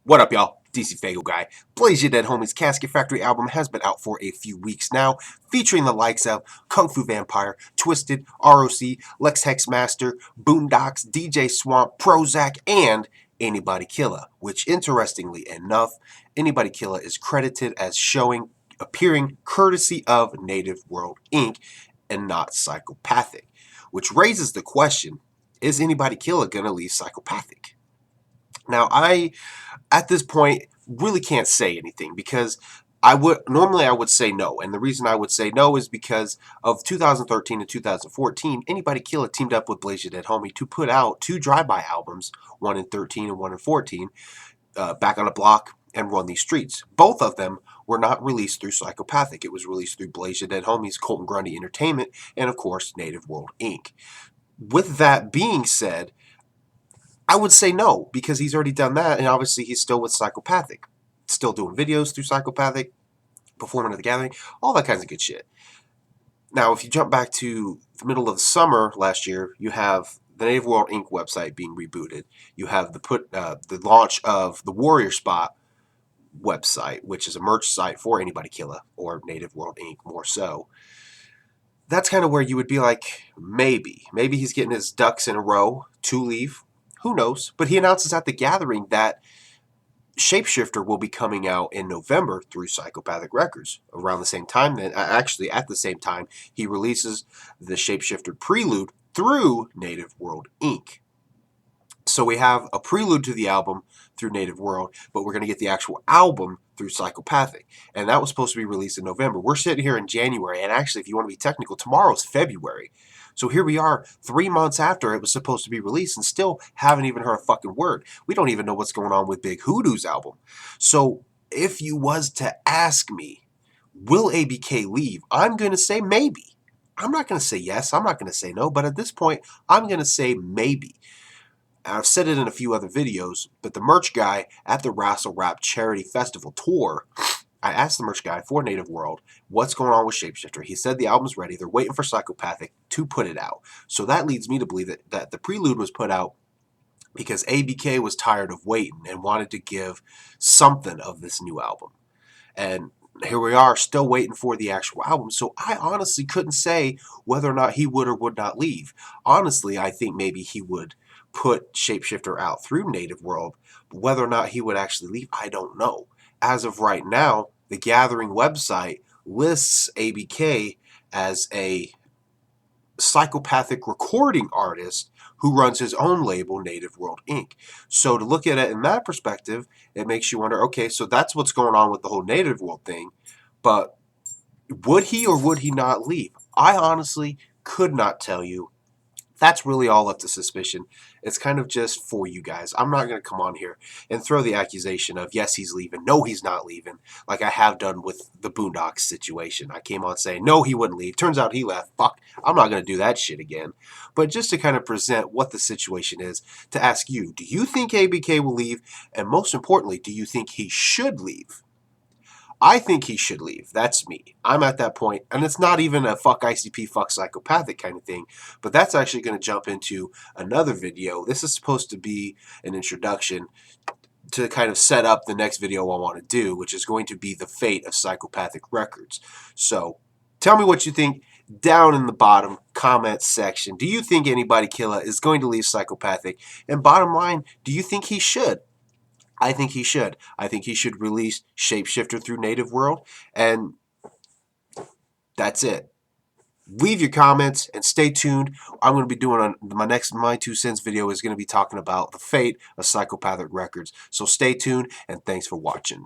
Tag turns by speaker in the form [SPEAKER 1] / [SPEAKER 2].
[SPEAKER 1] What up, y'all? DCFAYGOGUY. Blaze Your Dead Homies Casket Factory album has been out for a few weeks now, featuring the likes of Kung Fu Vampire, Twisted, ROC, Lex Hexmaster, Boondocks, DJ Swamp, Prozac, and Anybody Killa, which, interestingly enough, Anybody Killa is credited as appearing courtesy of Native World Inc. and not Psychopathic, which raises the question, is Anybody Killa gonna leave Psychopathic? Now, at this point, really can't say anything because normally I would say no, and the reason I would say no is because of 2013 and 2014, Anybody Killa teamed up with Blaze Your Dead Homie to put out two drive-by albums, one in 13 and one in 14, Back on the Block and Run These Streets. Both of them were not released through Psychopathic. It was released through Blaze Your Dead Homies, Colton Grundy Entertainment, and of course, Native World Inc. With that being said, I would say no, because he's already done that, and obviously he's still with Psychopathic. Still doing videos through Psychopathic, performing at the Gathering, all that kinds of good shit. Now, if you jump back to the middle of the summer last year, you have the Native World Inc. website being rebooted. You have the launch of the Warrior Spot website, which is a merch site for Anybody Killa, or Native World Inc. more so. That's kind of where you would be like, maybe he's getting his ducks in a row to leave. Who knows? But he announces at the Gathering that Shapeshifter will be coming out in November through Psychopathic Records. Around the same time, actually at the same time, he releases the Shapeshifter Prelude through Native World Inc. So we have a prelude to the album through Native World, but we're going to get the actual album through Psychopathic. And that was supposed to be released in November. We're sitting here in January, and actually, if you want to be technical, tomorrow's February. So here we are 3 months after it was supposed to be released and still haven't even heard a fucking word. We don't even know what's going on with Big Hoodoo's album. So if you was to ask me, will ABK leave? I'm going to say maybe. I'm not going to say yes. I'm not going to say no. But at this point, I'm going to say maybe. I've said it in a few other videos, but the merch guy at the Wrestle Rap Charity Festival tour, I asked the merch guy for Native World, what's going on with Shapeshifter? He said the album's ready. They're waiting for Psychopathic to put it out. So that leads me to believe that the prelude was put out because ABK was tired of waiting and wanted to give something of this new album. And here we are, still waiting for the actual album. So I honestly couldn't say whether or not he would or would not leave. Honestly, I think maybe he would put Shapeshifter out through Native World. But whether or not he would actually leave, I don't know. As of right now, the Gathering website lists ABK as a Psychopathic recording artist who runs his own label, Native World Inc. So to look at it in that perspective, it makes you wonder, okay, so that's what's going on with the whole Native World thing. But would he or would he not leave? I honestly could not tell you. That's really all up to suspicion. It's kind of just for you guys. I'm not going to come on here and throw the accusation of, yes, he's leaving, no, he's not leaving, like I have done with the Boondocks situation. I came on saying, no, he wouldn't leave. Turns out he left. Fuck, I'm not going to do that shit again. But just to kind of present what the situation is, to ask you, do you think ABK will leave? And most importantly, do you think he should leave? I think he should leave. That's me. I'm at that point, and it's not even a fuck ICP, fuck Psychopathic kind of thing, but that's actually going to jump into another video. This is supposed to be an introduction to kind of set up the next video I want to do, which is going to be the fate of Psychopathic Records. So tell me what you think down in the bottom comment section. Do you think Anybody Killa is going to leave Psychopathic? And bottom line, do you think he should? I think he should. I think he should release Shapeshifter through Native World, and that's it. Leave your comments and stay tuned. I'm going to be doing my next My 2 Cents video is going to be talking about the fate of Psychopathic Records. So stay tuned, and thanks for watching.